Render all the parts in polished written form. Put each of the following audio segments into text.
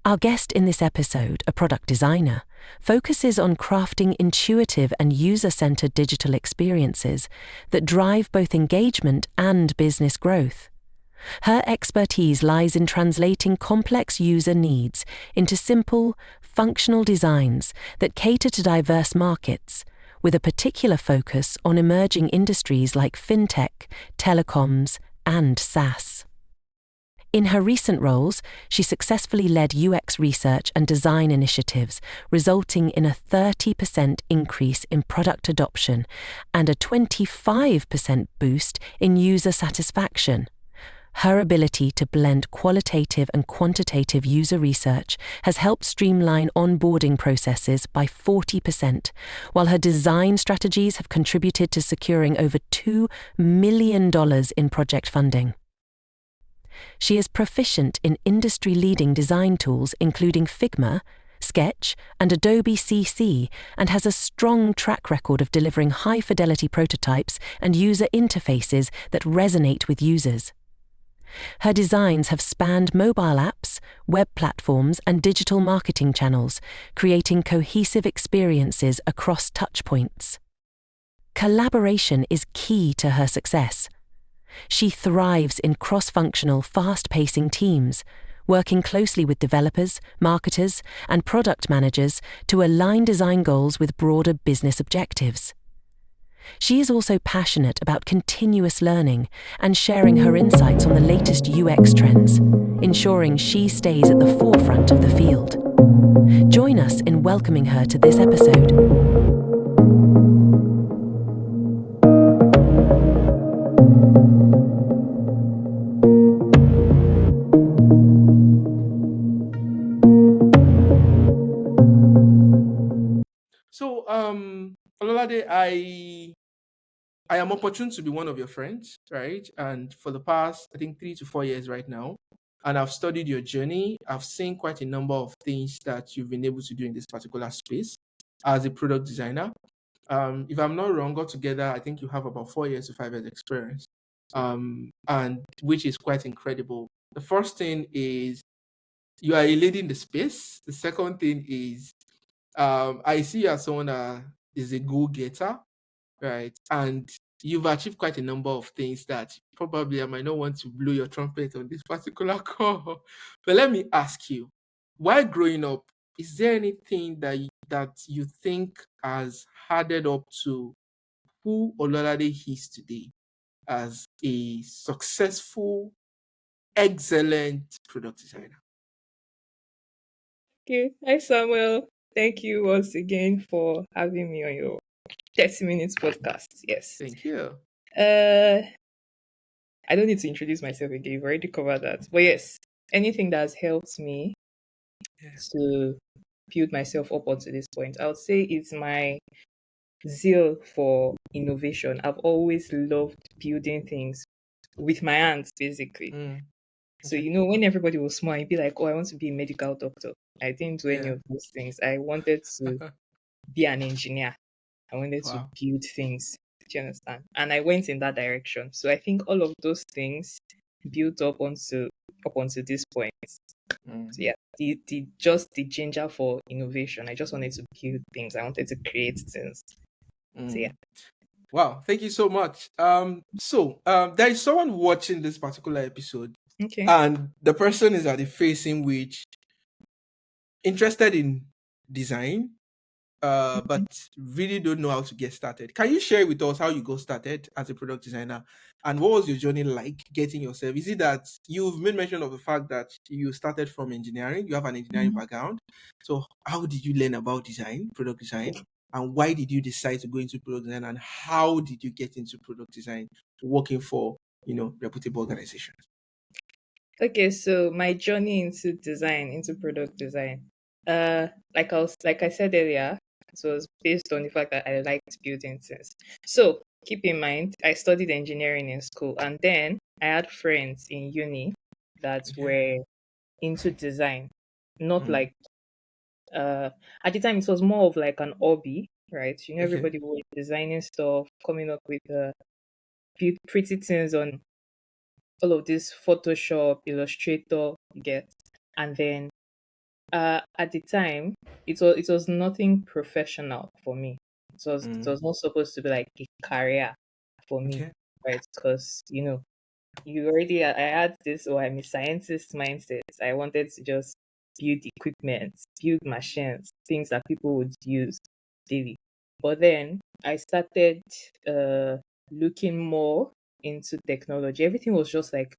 Our guest in this episode, a product designer, focuses on crafting intuitive and user-centered digital experiences that drive both engagement and business growth. Her expertise lies in translating complex user needs into simple, functional designs that cater to diverse markets, with a particular focus on emerging industries like fintech, telecoms, and SaaS. In her recent roles, she successfully led UX research and design initiatives, resulting in a 30% increase in product adoption and a 25% boost in user satisfaction. Her ability to blend qualitative and quantitative user research has helped streamline onboarding processes by 40%, while her design strategies have contributed to securing over $2 million in project funding. She is proficient in industry-leading design tools including Figma, Sketch, and Adobe CC, and has a strong track record of delivering high-fidelity prototypes and user interfaces that resonate with users. Her designs have spanned mobile apps, web platforms, and digital marketing channels, creating cohesive experiences across touchpoints. Collaboration is key to her success. She thrives in cross-functional, fast-pacing teams, working closely with developers, marketers, and product managers to align design goals with broader business objectives. She is also passionate about continuous learning and sharing her insights on the latest UX trends, ensuring she stays at the forefront of the field. Join us in welcoming her to this episode. So, Ololade, I am opportune to be one of your friends, right? And for the past, I think 3 to 4 years right now, and I've studied your journey. I've seen quite a number of things that you've been able to do in this particular space as a product designer. If I'm not wrong, altogether, I think you have about 4 years to 5 years experience, and which is quite incredible. The first thing is you are a lady in the space. The second thing is I see you as someone that is a go-getter, right? And you've achieved quite a number of things that probably I might not want to blow your trumpet on this particular call. But let me ask you, while growing up, is there anything that you think has added up to who Ololade is today as a successful, excellent product designer? Okay. Hi, Samuel. Thank you once again for having me on your 30 minutes podcast. Yes. Thank you. Uh, I don't need to introduce myself again. You've already covered that. But yes, anything that has helped me Yeah. to build myself up onto this point, I would say it's my zeal for innovation. I've always loved building things with my hands, basically. Mm, So, okay. when everybody was small, I'd be like, oh, I want to be a medical doctor. I didn't do any Yeah. of those things. I wanted to be an engineer. I wanted to Wow. build things. Do you understand? And I went in that direction. So I think all of those things built up onto this point. Mm, So yeah, the just the ginger for innovation. I just wanted to build things. I wanted to create things. So yeah. mm. Wow, thank you so much. There is someone watching this particular episode, Okay. and the person is at the face in which interested in design, but really don't know how to get started. Can you share with us how you got started as a product designer, and what was your journey like getting yourself? Is it that you've made mention of the fact that you started from engineering, you have an engineering Mhm. background? So, how did you learn about design, product design, and why did you decide to go into product design, and how did you get into product design, working for reputable organizations? Okay, so my journey into design, into product design. Like I said earlier, it was based on the fact that I liked building things. So keep in mind, I studied engineering in school, and then I had friends in uni that Okay. were into design. Not Mm. like uh at the time it was more of like an hobby, right? Okay. Everybody was designing stuff, coming up with pretty things on all of this Photoshop, Illustrator, you get. And then At the time, it was nothing professional for me. It was not supposed to be like a career for me, Okay. right? Because you already I had this, oh, I'm a scientist mindset. I wanted to just build equipment, build machines, things that people would use daily. But then I started uh looking more into technology. Everything was just like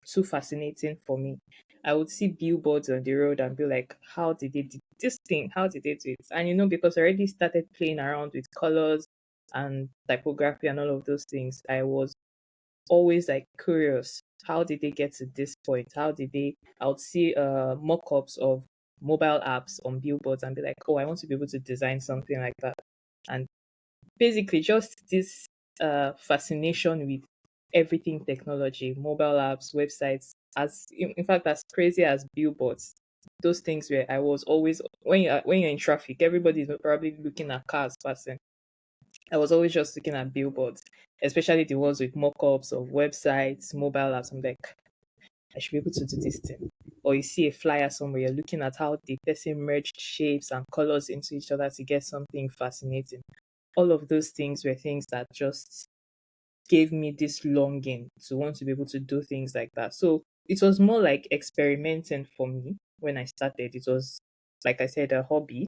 too fascinating for me. I would see billboards on the road and be like, how did they do this thing? How did they do it? And because I already started playing around with colors and typography and all of those things, I was always like curious. How did they get to this point? How did they? I would see mock-ups of mobile apps on billboards and be like, oh, I want to be able to design something like that. And basically, just this fascination with everything technology, mobile apps, websites. As in fact, as crazy as billboards, those things where I was always when you're in traffic, everybody's probably looking at cars passing. I was always just looking at billboards, especially the ones with mock-ups of websites, mobile apps. I'm like, I should be able to do this thing. Or you see a flyer somewhere, you're looking at how the person merged shapes and colors into each other to get something fascinating. All of those things were things that just gave me this longing to want to be able to do things like that. So it was more like experimenting for me when I started. It was, like I said, a hobby.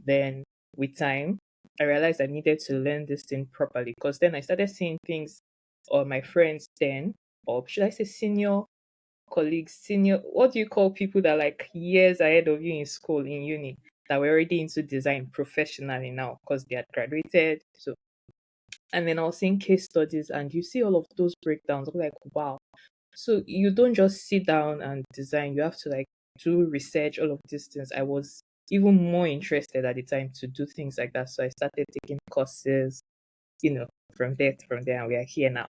Then with time, I realized I needed to learn this thing properly because then I started seeing things or my friends then, or should I say senior colleagues, senior, what do you call people that are like years ahead of you in school, in uni, that were already into design professionally now because they had graduated. So, and then I was seeing case studies and you see all of those breakdowns. I'm like, wow. So you don't just sit down and design, you have to like do research, all of these things. I was even more interested at the time to do things like that. So I started taking courses, from there, and we are here now.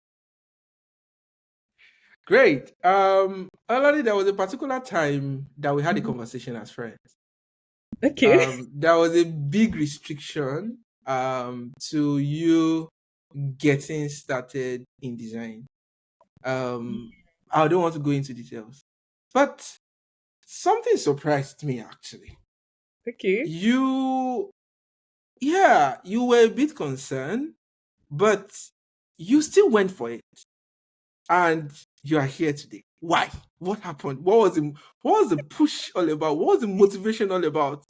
Great. Already there was a particular time that we had a Mhm. conversation as friends. Okay. There was a big restriction to you getting started in design. I don't want to go into details, but something surprised me actually. Okay. You, yeah, you were a bit concerned, but you still went for it, and you are here today. Why? What happened? What was the push all about? What was the motivation all about?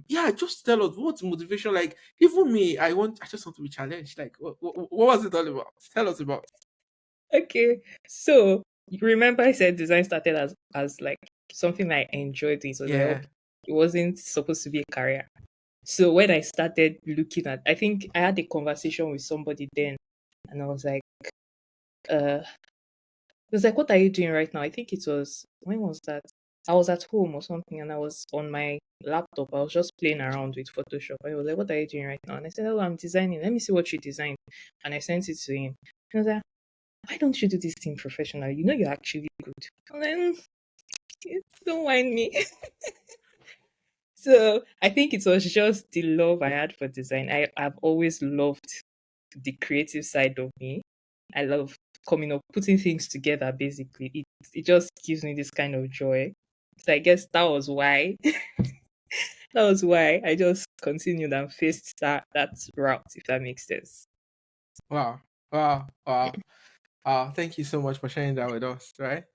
Yeah, just tell us what's motivation like. Even me, I just want to be challenged. Like, what was it all about? Tell us about. Okay. So you remember I said design started as like something I enjoyed. It was like Yeah. okay, it wasn't supposed to be a career. So when I started looking at, I think I had a conversation with somebody then, and I was like, uh, it was like, what are you doing right now? I think it was, when was that? I was at home or something and I was on my laptop. I was just playing around with Photoshop. I was like, what are you doing right now? And I said, oh, I'm designing. Let me see what you designed. And I sent it to him. He was like, why don't you do this thing professionally? You know you're actually good. And then, don't mind me. So I think it was just the love I had for design. I've always loved the creative side of me. I love coming up, putting things together. Basically, it just gives me this kind of joy. So I guess that was why that was why I just continued and faced that route. If that makes sense. Wow. Wow. Wow. Thank you so much for sharing that with us. Right.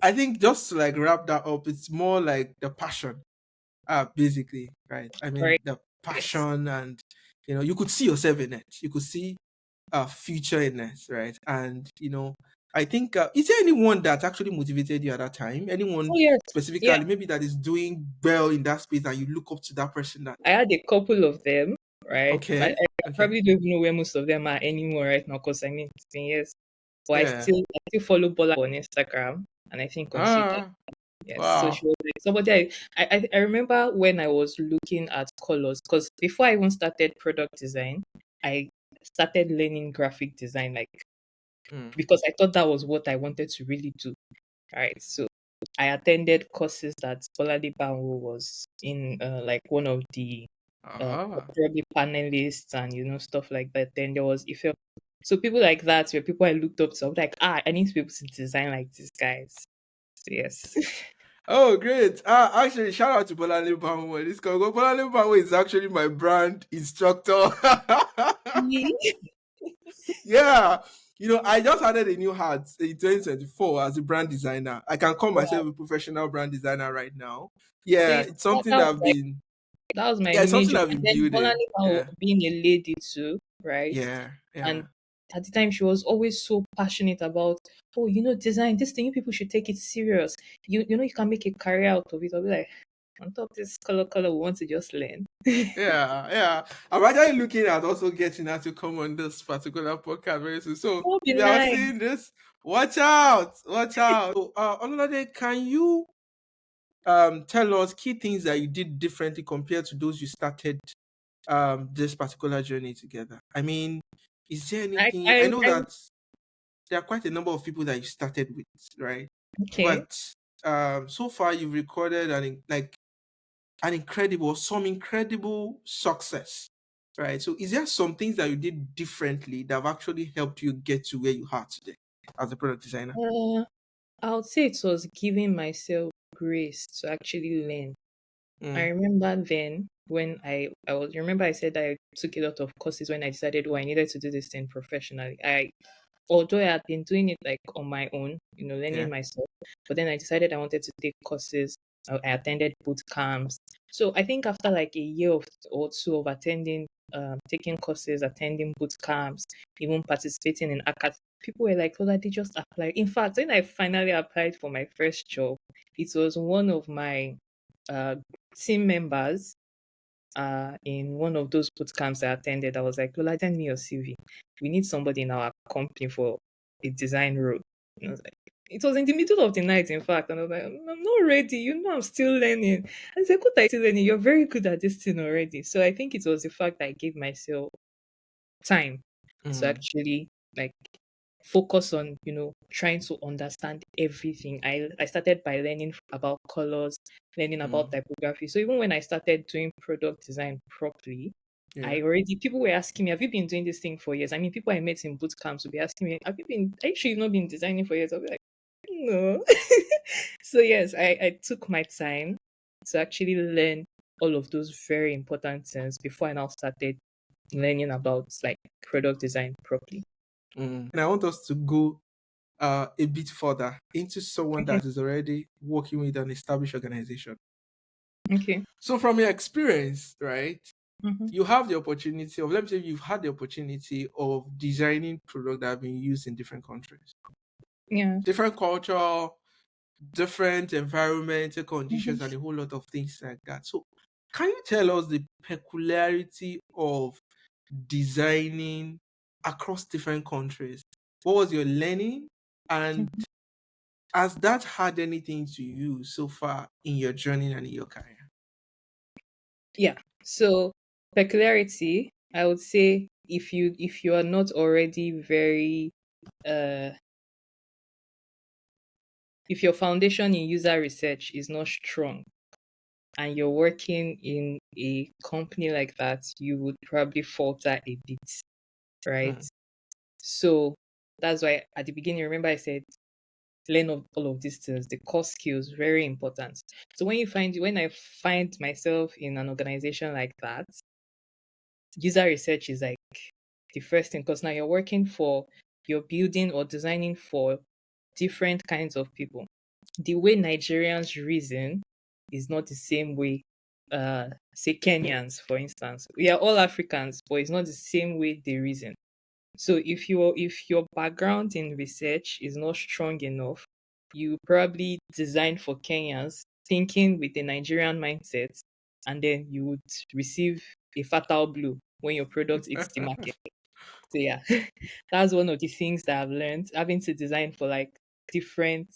I think just to like wrap that up, it's more like the passion. Basically, right. I mean, Right? the Yes. passion, and you could see yourself in it. You could see future in it, right? And I think is there anyone that actually motivated you at that time? Anyone Oh yes. Yeah. specifically, maybe that is doing well in that space, and you look up to that person? That I had a couple of them. Right. okay, I okay, probably don't even know where most of them are anymore right now. Because I mean, it's been years. But yeah. I still follow Bola on Instagram and I think on Twitter. Ah, Yes, so wow. she was like somebody I remember when I was looking at colors because before I even started product design, I started learning graphic design like Mm. because I thought that was what I wanted to really do. Right. So I attended courses that Ololade Adesuyi was in like one of the Ah, probably panelists and stuff like that. Then there was Ife. So people like that were people I looked up to. I was like, I need to be able to design like these guys. So yes. Oh, great. Actually, shout out to Bolale Bamwe. This Bolale Bamwe is actually my brand instructor. Me? Yeah. I just added a new hat in 2024 as a brand designer. I can call myself Wow. a professional brand designer right now. Yeah, See, it's something that was my yeah, it's something major. I've And been then building. Yeah. Being a lady too, right? Yeah. And Yeah. at the time, she was always so passionate about, oh, design this thing. You people should take it serious. You can make a career out of it. I'll be like, on top of this color, we want to just learn. Yeah, yeah. I'm actually looking at also getting her to come on this particular podcast very soon. So That'll be if you are nice. seeing this, watch out, watch out. So, Ololade, can you tell us key things that you did differently compared to those you started this particular journey together? I mean, is there I, anything? I I, know I that there are quite a number of people that you started with, right? okay. But so far you've recorded some incredible success, right? So, is there some things that you did differently that have actually helped you get to where you are today as a product designer? Uh, I would say it was giving myself grace to actually learn. I Mm, remember then when I was remember I said I took a lot of courses when I decided, oh, I needed to do this thing professionally. Although I had been doing it like on my own, yeah. learning myself, but then I decided I wanted to take courses. I attended boot camps. So I think after like a year or two of attending, taking courses, attending boot camps, even participating in acad, people were like, "Oh, that they just applied." In fact, when I finally applied for my first job, it was one of my uh, team members in one of those boot camps I attended. I was like, Lola, send me your CV. We need somebody in our company for a design role. And I was like, it was in the middle of the night, in fact. And I was like, I'm not ready. I'm still learning. I said, what are you still learning? You're very good at this thing already. So I think it was the fact that I gave myself time to Mm, actually like focus on trying to understand everything. I started by learning about colors, learning about mm, typography. So even when I started doing product design properly, yeah. I already people were asking me, have you been doing this thing for years? I mean, people I met in boot camps would be asking me, are you sure you've not been designing for years? I'll be like, no. So yes, I took my time to actually learn all of those very important things before I now started learning about like product design properly. And I want us to go a bit further into someone Okay. that is already working with an established organization. Okay. So, from your experience, right, Hmm. you have the opportunity of, let me say, you've had the opportunity of designing products that have been used in different countries, Yeah. different culture, different environmental Mhm. conditions, and a whole lot of things like that. So, can you tell us the peculiarity of designing across different countries? What was your learning? And Mhm. has that had anything to you so far in your journey and in your career? Yeah. So peculiarity, I would say if you are not already very uh if your foundation in user research is not strong and you're working in a company like that, you would probably falter a bit, right? Mm, So that's why at the beginning, remember I said learn all of these things, the core skills, very important. So when I find myself in an organization like that, user research is like the first thing because now you're building or designing for different kinds of people. The way Nigerians reason is not the same way say Kenyans, for instance. We are all Africans, but it's not the same way they reason. So if your background in research is not strong enough, you probably design for Kenyans thinking with a Nigerian mindset, and then you would receive a fatal blow when your product hits the market. So yeah, that's one of the things that I've learned having to design for like different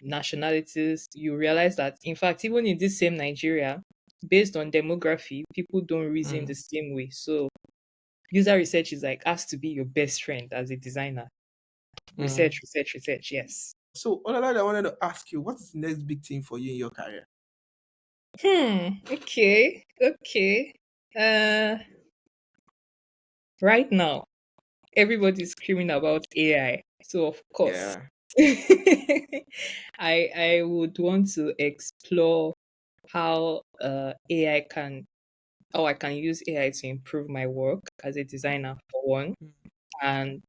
nationalities. You realize that in fact, even in this same Nigeria, based on demography, people don't reason the mm, same way. So user research is like has to be your best friend as a designer. mm. Research, research, research. Yes. So, Olala, I wanted to ask you, what's the next big thing for you in your career? Okay. Okay. Uh, right now, everybody's screaming about AI. So of course, Yeah. I would want to explore how AI can how I can use AI to improve my work as a designer for one, and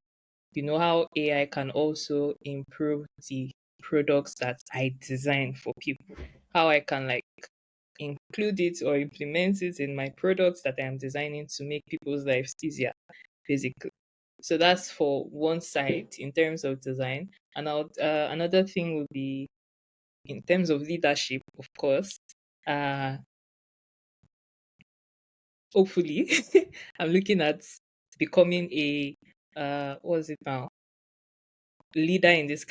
how AI can also improve the products that I design for people. How I can like include it or implement it in my products that I am designing to make people's lives easier, basically. So that's for one side in terms of design. And another thing would be in terms of leadership, of course. Uh, Hopefully, I'm looking at becoming a what is it now? Leader in this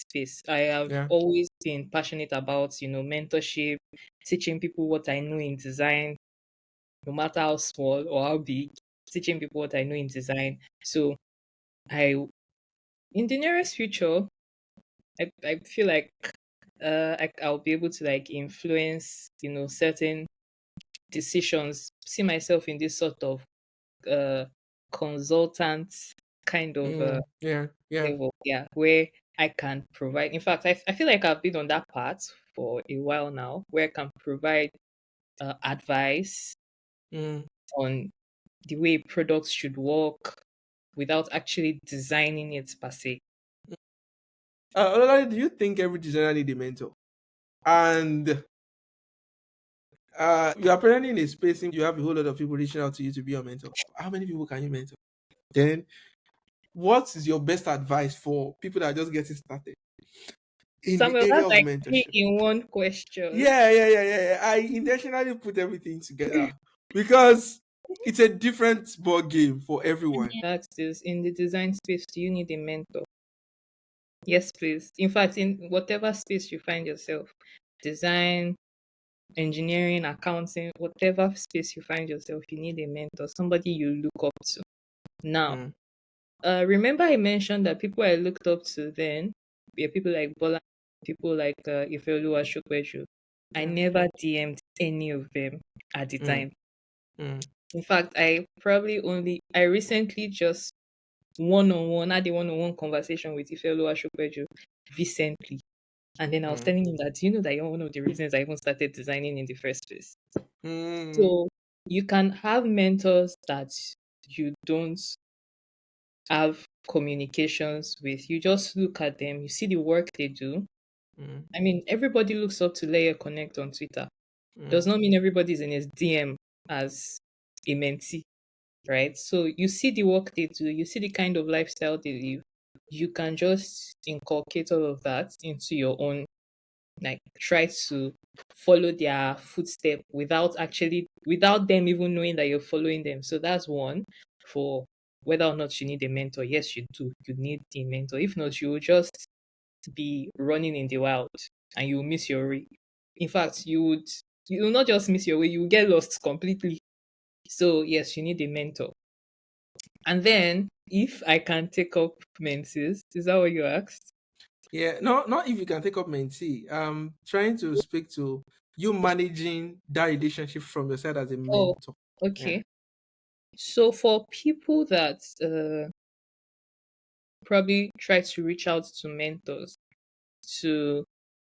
space. I have Yeah. always been passionate about mentorship, teaching people what I know in design, no matter how small or how big, teaching people what I know in design. So I in the nearest future, I feel like I'll be able to like influence certain decisions. See myself in this sort of uh consultant kind of Yeah. Yeah. level, yeah, where I can provide. In fact, I feel like I've been on that path for a while now, where I can provide advice Mm. on the way products should work without actually designing it per se. Ololade, do you think every designer need a mentor? And you are apparently in a space in you have a whole lot of people reaching out to you to be your mentor. How many people can you mentor? Then, what is your best advice for people that are just getting started in the Samuel, area that's of like three mentorship? in one question. Yeah. I intentionally put everything together because it's a different ball game for everyone. Ask this in the design space, do you need a mentor? Yes, please. In fact, in whatever space you find yourself, design, engineering, accounting, whatever space you find yourself, you need a mentor, somebody you look up to. Now, Mm, remember I mentioned that people I looked up to then were people like Bola, people like Ifeoluwa Shokweju. I yeah. never DM'd any of them at the Mm, time. mm, In fact, I recently just had a one-on-one conversation with Ifeoluwa Shokweju recently. And then I was mm, telling him that, do you know that you're one of the reasons I even started designing in the first place? mm, So you can have mentors that you don't have communications with. You just look at them, you see the work they do. mm, I mean, everybody looks up to Layer Connect on Twitter. mm, Does not mean everybody's in his DM as a mentee, right? So you see the work they do, you see the kind of lifestyle they live. You can just inculcate all of that into your own, like try to follow their footstep without them even knowing that you're following them. So that's one for whether or not you need a mentor. Yes, you do. You need a mentor. If not, you will just be running in the wild and you'll miss your way. In fact, you will not just miss your way, you will get lost completely. So yes, you need a mentor. And then if I can take up menses, is that what you asked? yeah. No, not if you can take up mentee. Trying to speak to you managing that relationship from your side as a Oh, mentor. Yeah. okay. So for people that probably try to reach out to mentors to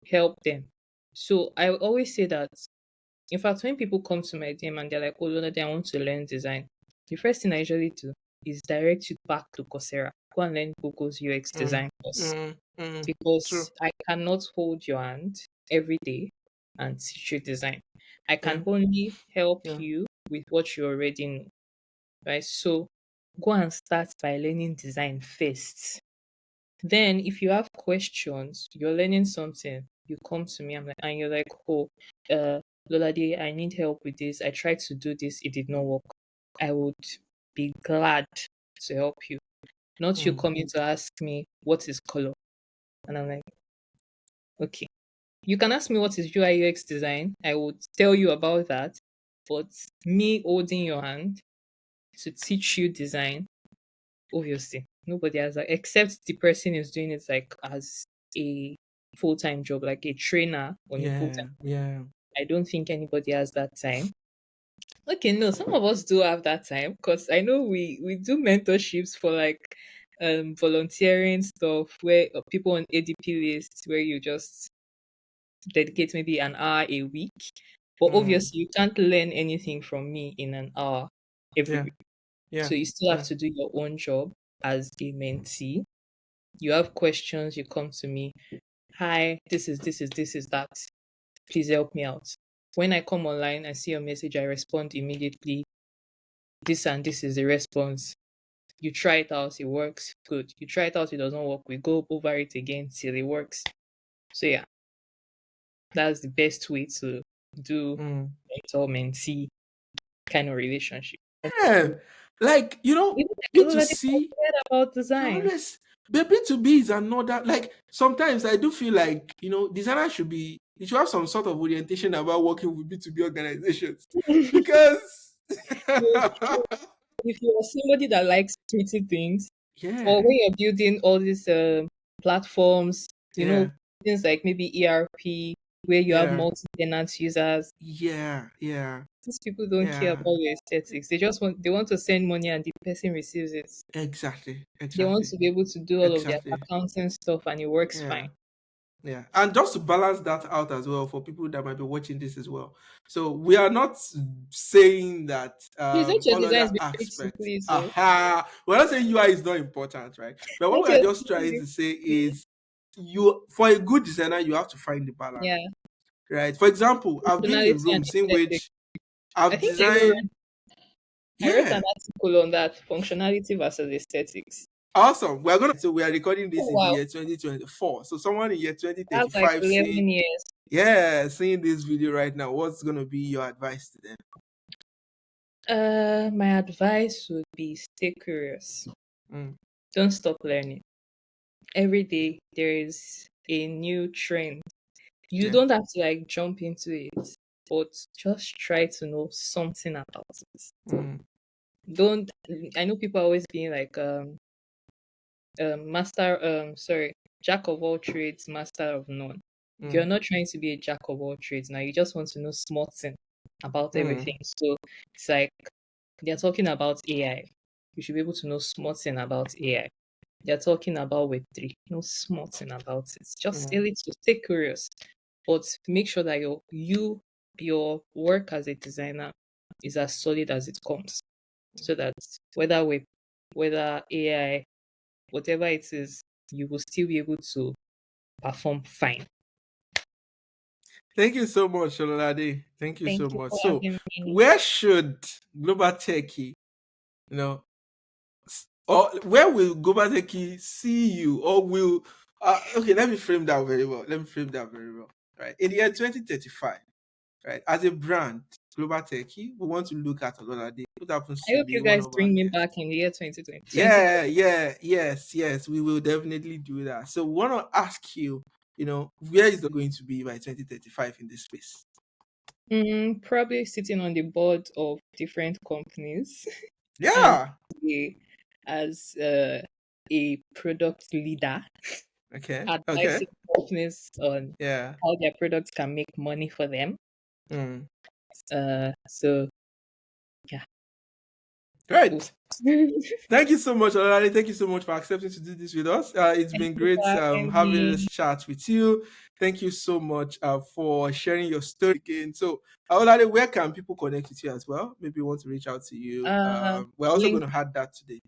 help them. So I always say that, in fact, when people come to my DM and they're like, oh, Lona, I want to learn design, the first thing I usually do is direct you back to Coursera. Go and learn Google's UX Mm, design course mm, mm. True. because I cannot hold your hand every day and teach you design. I Yeah. can only help Yeah. you with what you already know, right? So go and start by learning design first. Then, if you have questions, you're learning something, you come to me, and you're like, oh, uh, Lolade, I need help with this. I tried to do this, it did not work. I would be glad to help you. Not you Mm, coming to ask me, what is color? And I'm like, okay. You can ask me what is UI UX design. I would tell you about that. But me holding your hand to teach you design, obviously, nobody has that except the person is doing it like as a full-time job, like a trainer on a yeah. full-time. Yeah. I don't think anybody has that time. Okay, no, some of us do have that time because I know we do mentorships for like volunteering stuff where people on ADP lists where you just dedicate maybe an hour a week. But obviously, you can't learn anything from me in an hour every Yeah. week. Yeah. So you still have Yeah. to do your own job as a mentee. You have questions, you come to me. Hi, this is that. Please help me out. When I come online, I see your message, I respond immediately. This and this is the response. You try it out, it works, good. You try it out, it doesn't work, we go over it again till it works. So yeah, that's the best way to do mentor mentee kind of relationship. Yeah. Like, Even like already B2C, forget about design. always, the B2B is another, like, sometimes I do feel like, designers you should have some sort of orientation about working with B2B organizations because, It's true. If you're somebody that likes pretty things, or yeah, when you're building all these platforms, yeah, things like maybe ERP, where you have yeah, multi-tenant users, yeah, yeah, these people don't care yeah, about your aesthetics. They want to send money and the person receives it. exactly, They want exactly, to be able to do all of their exactly, accounting stuff and it works yeah. fine. Yeah, and just to balance that out as well for people that might be watching this as well. So we are not saying that Please let your all designs other be pretty, aspects. please. Oh. Aha, we're not saying UI is not important, right? But what Let we are your just designs trying be to say pretty. is, you for a good designer, you have to find the balance, Yeah. right? For example, I've been in Functionality and rooms in aesthetic. which I I've think designed, I wrote an yeah, article on that functionality versus aesthetics. awesome. We are recording Oh this in the wow, year 2024. So someone in year that's like 2035 saying, 11 years. yeah, seeing this video right now, what's gonna be your advice to them? My advice would be stay curious. Mm, Don't stop learning. Every day there is a new trend. You yeah. don't have to like jump into it, but just try to know something about it. Mm, Don't I know people are always being like master sorry, jack of all trades, master of none. You're mm, not trying to be a jack of all trades now. You just want to know small thing about mm, everything. So it's like they're talking about AI. You should be able to know small thing about AI. They're talking about Web3. Know small thing about it. Just a mm. little. Stay curious, but make sure that your work as a designer is as solid as it comes. So that whether AI, whatever it is, you will still be able to perform fine. Thank you so much, Ololade. Thank you Thank so you much. for So, having me. where should Global Techie, you know, or where will Global Techie see you, or will? Okay, let me frame that very well. Right, in the year 2035, right, as a brand, Global Techie, we want to look at Ololade, who happens I to hope be you one guys of our bring me guests. back in the year 2020, Yeah, yeah, yes, we will definitely do that. So we want to ask you, where is the going to be by 2035 in this space? Probably sitting on the board of different companies and Yeah. as a product leader, Okay. Okay. advising companies on Yeah. how their products can make money for them. Mm. So yeah. Great. Oof. Thank you so much, Ololade. Thank you so much for accepting to do this with us. It's Thank been you great for having having this me. chat with you. Thank you so much for sharing your story again. So, Ololade, where can people connect with you as well? Maybe want to reach out to you. Uh, We're also going link to add that to the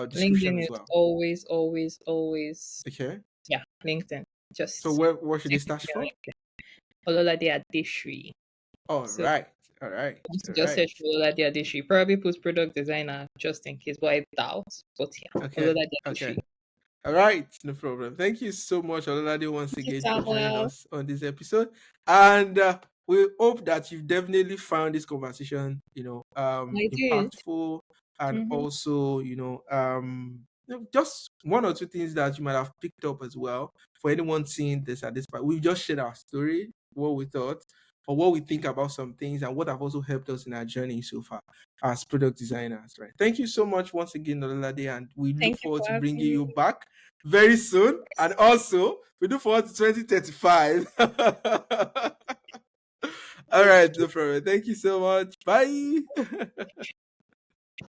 description LinkedIn as is well. always Okay. yeah, LinkedIn. So Just where should they message start me on from? LinkedIn. Ololade Adesuyi. All So right. All right. you All to just right. search for Ololade Adesuyi. Probably put product designer just in case, but I doubt. But yeah, Okay. Ololade Okay. Adesuyi. All right, no problem. Thank you so much, Ololade, once Thank you, again for joining Samuel. us on this episode. And we hope that you've definitely found this conversation, I did. impactful, and Mm-hmm. also, just one or two things that you might have picked up as well for anyone seeing this at this point. We've just shared our story, what we thought, or what we think about some things, and what have also helped us in our journey so far as product designers, right? Thank you so much once again, Ololade, and we look Thank you forward for to having bringing me. you back very soon. And also, we look forward to 2035. All right, no problem. Thank you so much. Bye.